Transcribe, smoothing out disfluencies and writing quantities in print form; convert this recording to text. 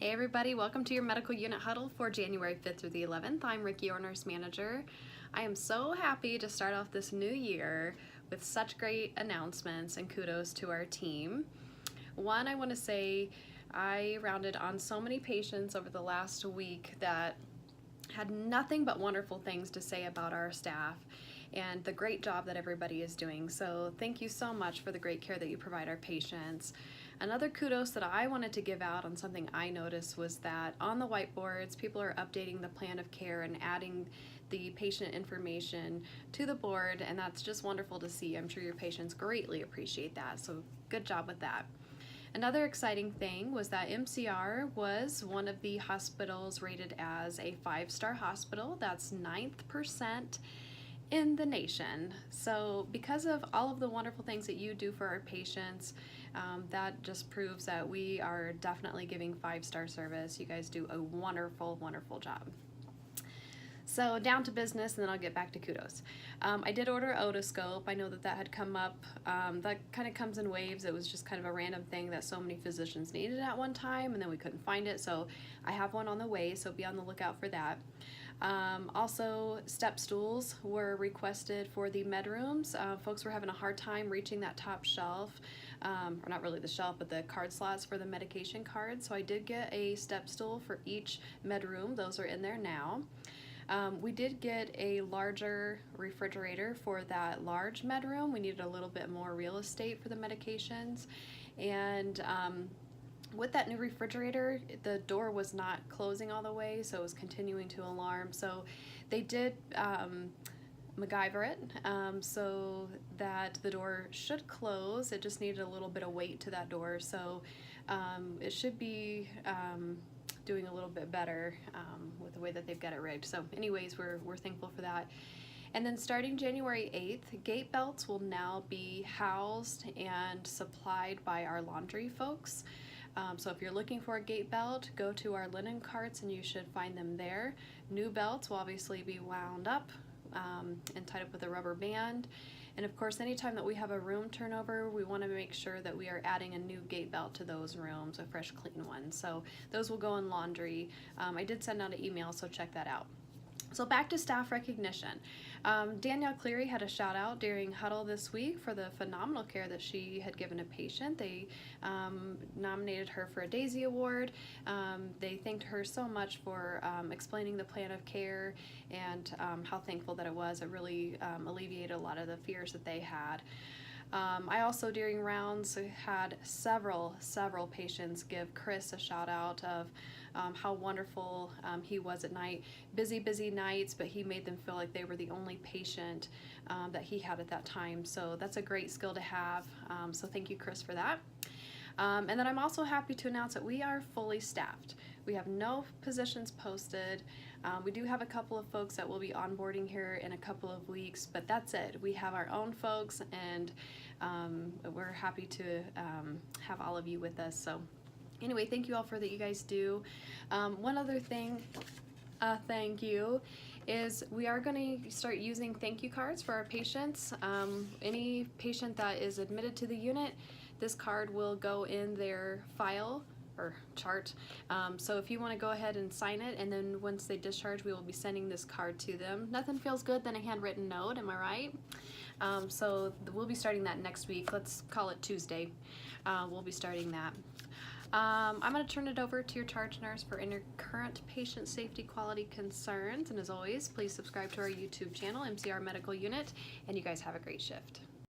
Hey everybody, welcome to your medical unit huddle for January 5th through the 11th. I'm Ricky, your nurse manager. I am so happy to start off this new year with such great announcements and kudos to our team. One, I want to say I rounded on so many patients over the last week that had nothing but wonderful things to say about our staff and the great job that everybody is doing. So thank you so much for the great care that you provide our patients. Another kudos that I wanted to give out on something I noticed was that on the whiteboards, people are updating the plan of care and adding the patient information to the board, and that's just wonderful to see. I'm sure your patients greatly appreciate that, so good job with that. Another exciting thing was that MCR was one of the hospitals rated as a 5-star hospital. That's 9th% in the nation. So because of all of the wonderful things that you do for our patients, that just proves that we are definitely giving 5-star service. You guys do a wonderful, wonderful job. So down to business, and then I'll get back to kudos. I did order an otoscope. I know that had come up. That kind of comes in waves. It was just kind of a random thing that so many physicians needed at one time, and then we couldn't find it. So I have one on the way, so be on the lookout for that. Also, step stools were requested for the med rooms. Folks were having a hard time reaching that top shelf, or not really the shelf, but the card slots for the medication cards. So I did get a step stool for each med room. Those are in there now. We did get a larger refrigerator for that large med room. We needed a little bit more real estate for the medications, and with that new refrigerator, the door was not closing all the way, so it was continuing to alarm. So they did MacGyver it so that the door should close. It just needed a little bit of weight to that door, so it should be doing a little bit better with the way that they've got it rigged. So anyways, we're thankful for that. And then starting January 8th, gate belts will now be housed and supplied by our laundry folks. So if you're looking for a gate belt, go to our linen carts and you should find them there. New belts will obviously be wound up and tied up with a rubber band. And of course, anytime that we have a room turnover, we want to make sure that we are adding a new gate belt to those rooms, a fresh, clean one. So those will go in laundry. I did send out an email, so check that out. So back to staff recognition. Danielle Cleary had a shout out during Huddle this week for the phenomenal care that she had given a patient. They nominated her for a Daisy Award. They thanked her so much for explaining the plan of care and how thankful that it was. It really alleviated a lot of the fears that they had. I also during rounds had several patients give Chris a shout out of how wonderful he was at night. Busy nights, but he made them feel like they were the only patient that he had at that time. So that's a great skill to have. So thank you, Chris, for that. And then I'm also happy to announce that we are fully staffed. We have no positions posted. We do have a couple of folks that will be onboarding here in a couple of weeks, but that's it. We have our own folks, and we're happy to have all of you with us. So anyway, thank you all for that you guys do. One other thing, thank you, is we are going to start using thank you cards for our patients. Any patient that is admitted to the unit, this card will go in their file or chart. So if you want to go ahead and sign it, and then once they discharge, we will be sending this card to them. Nothing feels good than a handwritten note, am I right? So we'll be starting that next week. Let's call it Tuesday. We'll be starting that. I'm going to turn it over to your charge nurse for any current patient safety quality concerns. And as always, please subscribe to our YouTube channel, MCR Medical Unit, and you guys have a great shift.